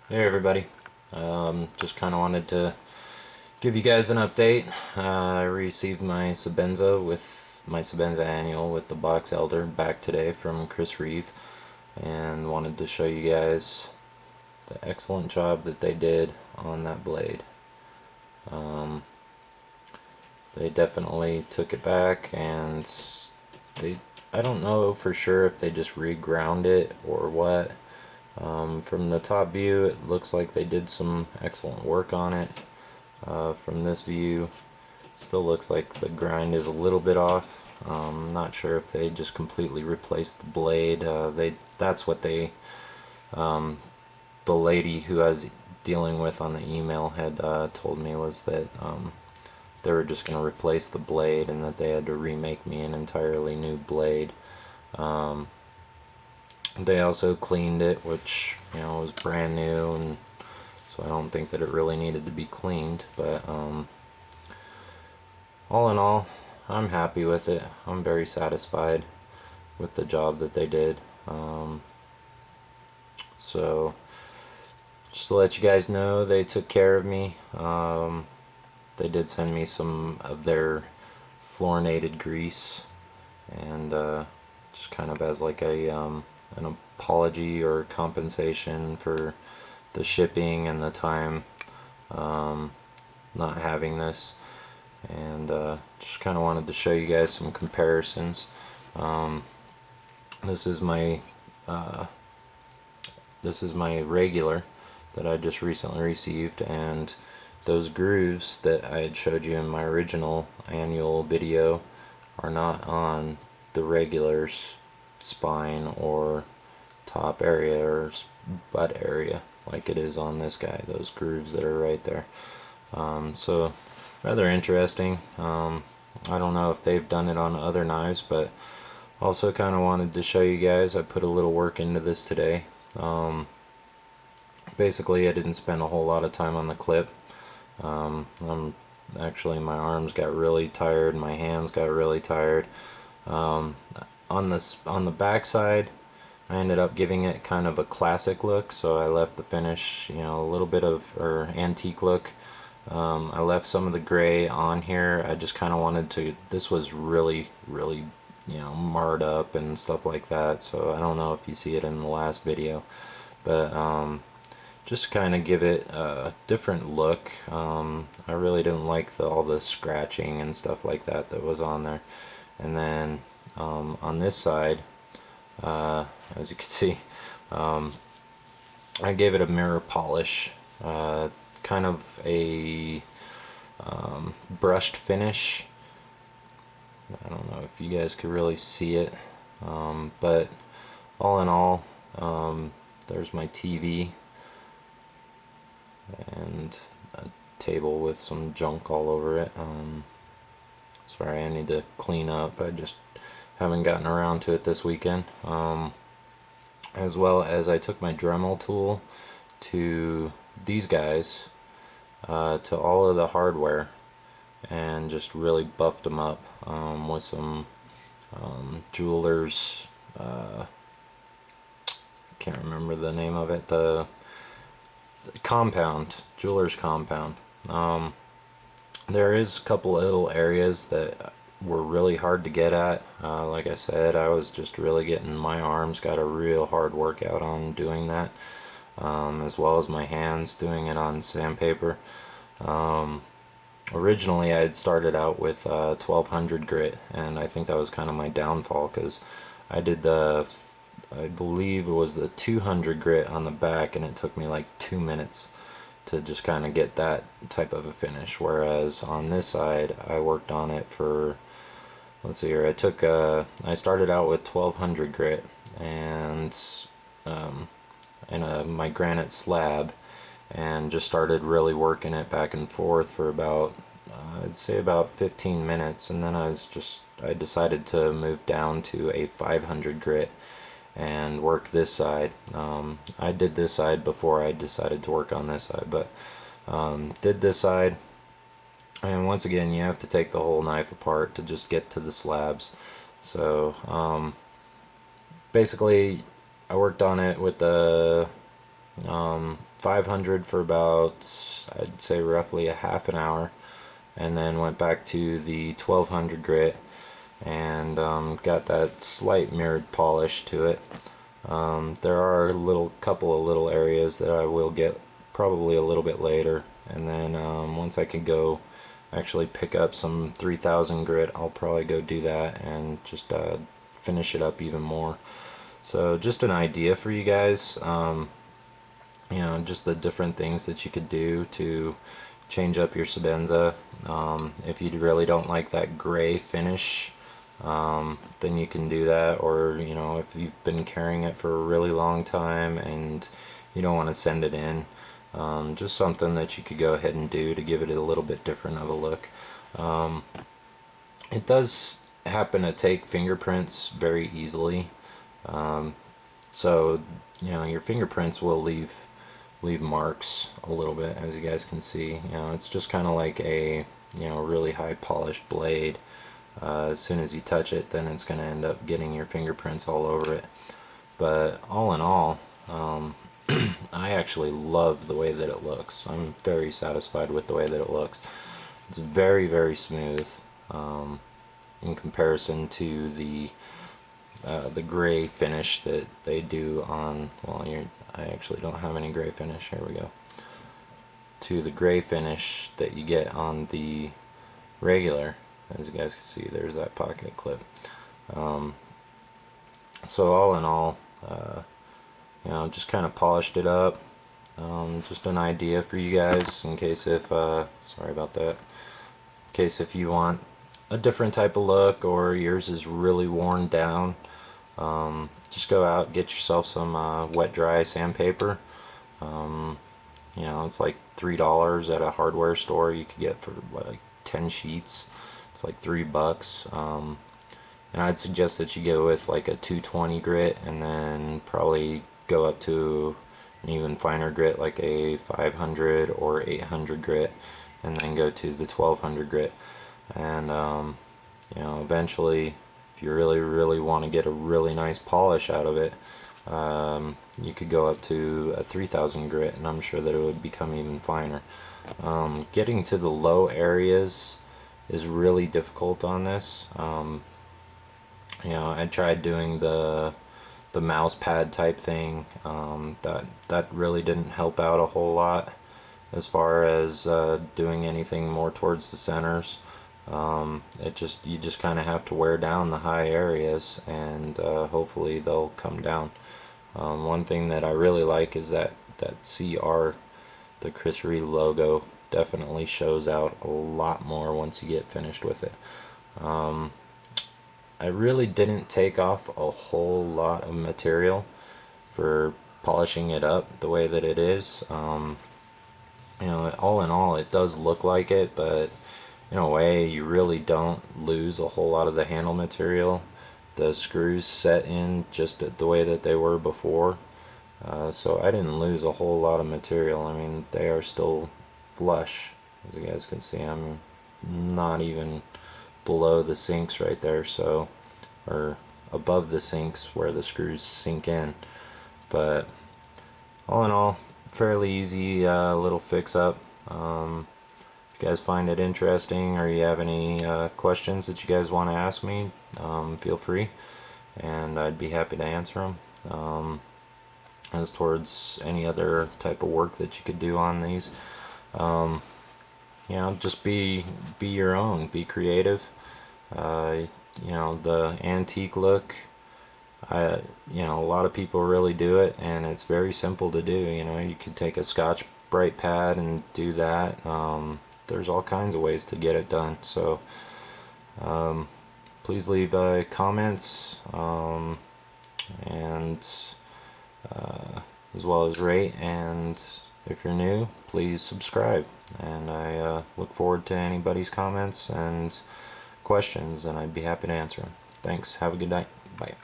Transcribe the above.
Hey everybody, just kind of wanted to give you guys an update. I received my Sebenza annual with the box elder back today from Chris Reeve, and wanted to show you guys the excellent job that they did on that blade. Um, they definitely took it back, and I don't know for sure if they just reground it or what. From the top view, it looks like they did some excellent work on it. From this view, still looks like the grind is a little bit off. Not sure if they just completely replaced the blade. That's what the lady who I was dealing with on the email had told me, was that they were just going to replace the blade and that they had to remake me an entirely new blade. Um, they also cleaned it, which was brand new, and so I don't think that it really needed to be cleaned. But all in all, I'm happy with it. I'm very satisfied with the job that they did. So just to let you guys know, they took care of me. They did send me some of their fluorinated grease, and just kind of as like an apology or compensation for the shipping and the time not having this. And just kind of wanted to show you guys some comparisons. Um, this is my regular that I just recently received, and those grooves that I had showed you in my original annual video are not on the regular's spine or top area or butt area like it is on this guy. Those grooves that are right there. So rather interesting. I don't know if they've done it on other knives, but also kind of wanted to show you guys. I put a little work into this today. Basically, I didn't spend a whole lot of time on the clip. My arms got really tired, my hands got really tired. On the back side, I ended up giving it kind of a classic look, so I left the finish, a little bit of antique look. I left some of the gray on here. I just kind of wanted to. This was really, really, marred up and stuff like that. So I don't know if you see it in the last video, but just kind of give it a different look. I really didn't like all the scratching and stuff like that was on there. And then on this side, as you can see, I gave it a mirror polish, kind of a brushed finish. I don't know if you guys could really see it, but all in all, there's my TV and a table with some junk all over it. Sorry, I need to clean up. I just haven't gotten around to it this weekend. As well as I took my Dremel tool to these guys, to all of the hardware, and just really buffed them up with some jewelers. Can't remember the name of it. The compound, jewelers compound. There is a couple little areas that were really hard to get at. Like I said, I was just really getting my arms, got a real hard workout on doing that, as well as my hands doing it on sandpaper. Originally I had started out with 1200 grit, and I think that was kind of my downfall, because I did I believe it was the 200 grit on the back, and it took me like 2 minutes to just kind of get that type of a finish. Whereas on this side, I worked on it for, let's see here, I started out with 1200 grit and my granite slab, and just started really working it back and forth for about, I'd say about 15 minutes, and then I decided to move down to a 500 grit and work this side. I did this side before I decided to work on this side, but did this side, and once again you have to take the whole knife apart to just get to the slabs. So basically I worked on it with the 500 for about, I'd say roughly a half an hour, and then went back to the 1200 grit and got that slight mirrored polish to it. There are a couple of little areas that I will get probably a little bit later, and then once I can go actually pick up some 3000 grit, I'll probably go do that and just finish it up even more. So just an idea for you guys, you know, just the different things that you could do to change up your Sebenza. If you really don't like that gray finish, then you can do that. Or, you know, if you've been carrying it for a really long time and you don't want to send it in, just something that you could go ahead and do to give it a little bit different of a look. It does happen to take fingerprints very easily, so you know, your fingerprints will leave marks a little bit, as you guys can see. You know, it's just kind of like a, you know, really high polished blade. As soon as you touch it, then it's going to end up getting your fingerprints all over it. But all in all, I actually love the way that it looks. I'm very satisfied with the way that it looks. It's very, very smooth in comparison to the gray finish that they do on, well, I actually don't have any gray finish. Here we go. To the gray finish that you get on the regular. As you guys can see, there's that pocket clip. So all in all, you know, just kind of polished it up. Just an idea for you guys in case if, sorry about that, in case if you want a different type of look or yours is really worn down. Just go out, get yourself some wet dry sandpaper. You know, it's like $3 at a hardware store. You could get for like 10 sheets. It's like $3. And I'd suggest that you go with like a 220 grit, and then probably go up to an even finer grit like a 500 or 800 grit, and then go to the 1200 grit. And you know, eventually, if you really want to get a really nice polish out of it, you could go up to a 3000 grit, and I'm sure that it would become even finer. Getting to the low areas is really difficult on this. You know, I tried doing the mouse pad type thing. That really didn't help out a whole lot as far as doing anything more towards the centers. You just kind of have to wear down the high areas, and hopefully they'll come down. One thing that I really like is that CR, the Chris Reed logo, definitely shows out a lot more once you get finished with it. I really didn't take off a whole lot of material for polishing it up the way that it is. You know, all in all, it does look like it, but in a way you really don't lose a whole lot of the handle material. The screws set in just the way that they were before, so I didn't lose a whole lot of material. I mean, they are still flush. As you guys can see, I'm not even below the sinks right there, so, or above the sinks where the screws sink in. But all in all, fairly easy little fix up. If you guys find it interesting, or you have any questions that you guys want to ask me, feel free, and I'd be happy to answer them. As towards any other type of work that you could do on these, you know, just be your own, be creative. You know, the antique look, you know, a lot of people really do it, and it's very simple to do. You know, you could take a Scotch Brite pad and do that. There's all kinds of ways to get it done. So please leave comments, and as well as rate, and if you're new, please subscribe. And I look forward to anybody's comments and questions, and I'd be happy to answer them. Thanks. Have a good night. Bye.